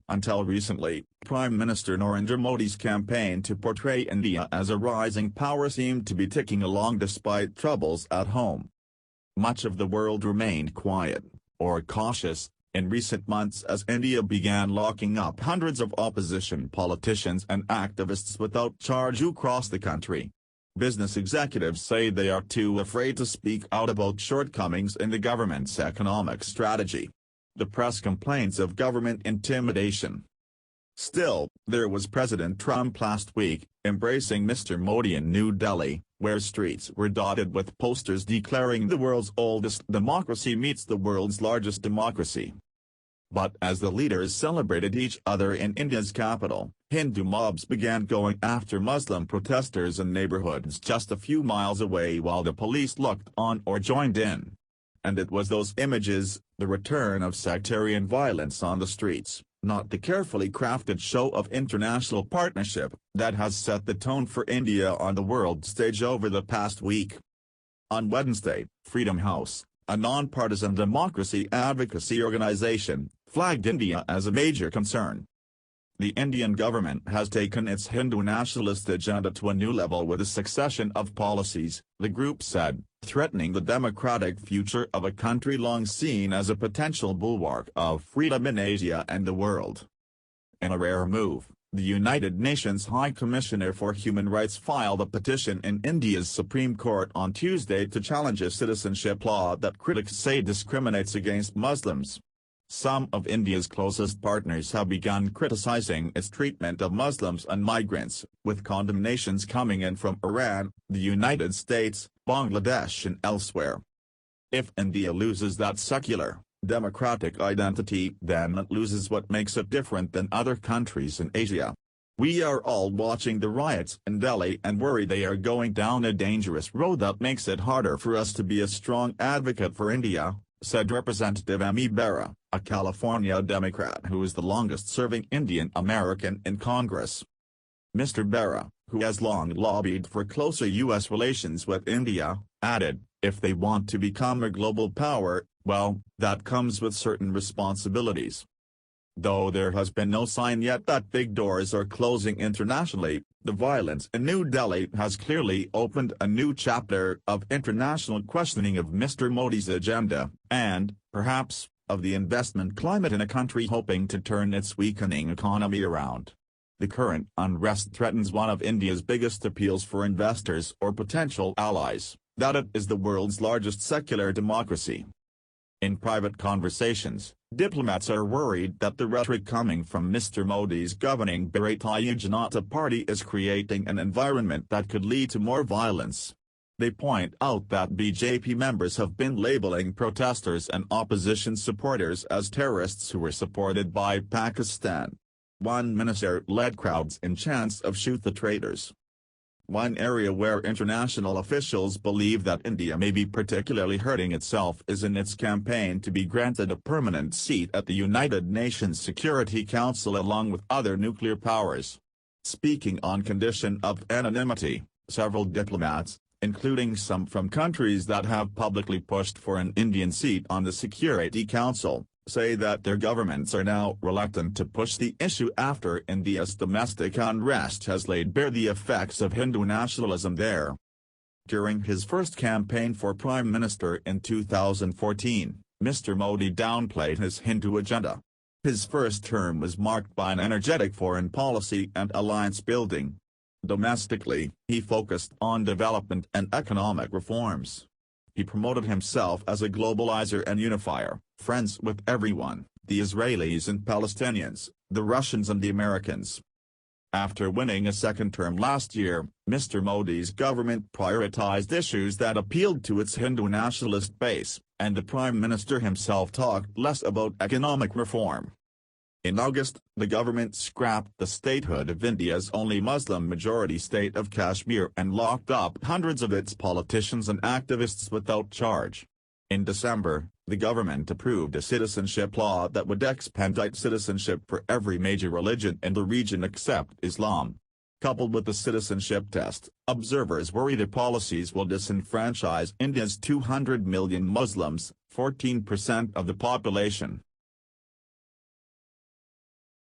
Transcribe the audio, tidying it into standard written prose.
Until recently, Prime Minister Narendra Modi's campaign to portray India as a rising power seemed to be ticking along despite troubles at home. Much of the world remained quiet, or cautious, in recent months as India began locking up hundreds of opposition politicians and activists without charge across the country. Business executives say they are too afraid to speak out about shortcomings in the government's economic strategy. The press complains of government intimidation. Still, there was President Trump last week, embracing Mr. Modi in New Delhi, where streets were dotted with posters declaring the world's oldest democracy meets the world's largest democracy. But as the leaders celebrated each other in India's capital, Hindu mobs began going after Muslim protesters in neighborhoods just a few miles away while the police looked on or joined in. And it was those images, the return of sectarian violence on the streets, not the carefully crafted show of international partnership, that has set the tone for India on the world stage over the past week. On Wednesday, Freedom House, a non-partisan democracy advocacy organization, flagged India as a major concern. The Indian government has taken its Hindu nationalist agenda to a new level with a succession of policies, the group said, threatening the democratic future of a country long seen as a potential bulwark of freedom in Asia and the world. In a rare move, the United Nations High Commissioner for Human Rights filed a petition in India's Supreme Court on Tuesday to challenge a citizenship law that critics say discriminates against Muslims. Some of India's closest partners have begun criticizing its treatment of Muslims and migrants, with condemnations coming in from Iran, the United States, Bangladesh and elsewhere. If India loses that secular, democratic identity, then it loses what makes it different than other countries in Asia. We are all watching the riots in Delhi and worry they are going down a dangerous road that makes it harder for us to be a strong advocate for India, said Representative Ami Bera, a California Democrat who is the longest-serving Indian American in Congress. Mr. Bera, who has long lobbied for closer U.S. relations with India, added, if they want to become a global power, well, that comes with certain responsibilities. Though there has been no sign yet that big doors are closing internationally, the violence in New Delhi has clearly opened a new chapter of international questioning of Mr. Modi's agenda, and, perhaps, of the investment climate in a country hoping to turn its weakening economy around. The current unrest threatens one of India's biggest appeals for investors or potential allies, that it is the world's largest secular democracy. In private conversations, diplomats are worried that the rhetoric coming from Mr. Modi's governing Bharatiya Janata Party is creating an environment that could lead to more violence. They point out that BJP members have been labeling protesters and opposition supporters as terrorists who were supported by Pakistan. One minister led crowds in chants of "shoot the traitors." One area where international officials believe that India may be particularly hurting itself is in its campaign to be granted a permanent seat at the United Nations Security Council along with other nuclear powers. Speaking on condition of anonymity, several diplomats, including some from countries that have publicly pushed for an Indian seat on the Security Council, say that their governments are now reluctant to push the issue after India's domestic unrest has laid bare the effects of Hindu nationalism there. During his first campaign for Prime Minister in 2014, Mr. Modi downplayed his Hindu agenda. His first term was marked by an energetic foreign policy and alliance building. Domestically, he focused on development and economic reforms. He promoted himself as a globalizer and unifier, friends with everyone, the Israelis and Palestinians, the Russians and the Americans. After winning a second term last year, Mr. Modi's government prioritized issues that appealed to its Hindu nationalist base, and the Prime Minister himself talked less about economic reform. In August, the government scrapped the statehood of India's only Muslim-majority state of Kashmir and locked up hundreds of its politicians and activists without charge. In December, the government approved a citizenship law that would expedite citizenship for every major religion in the region except Islam. Coupled with the citizenship test, observers worry the policies will disenfranchise India's 200 million Muslims, 14% of the population.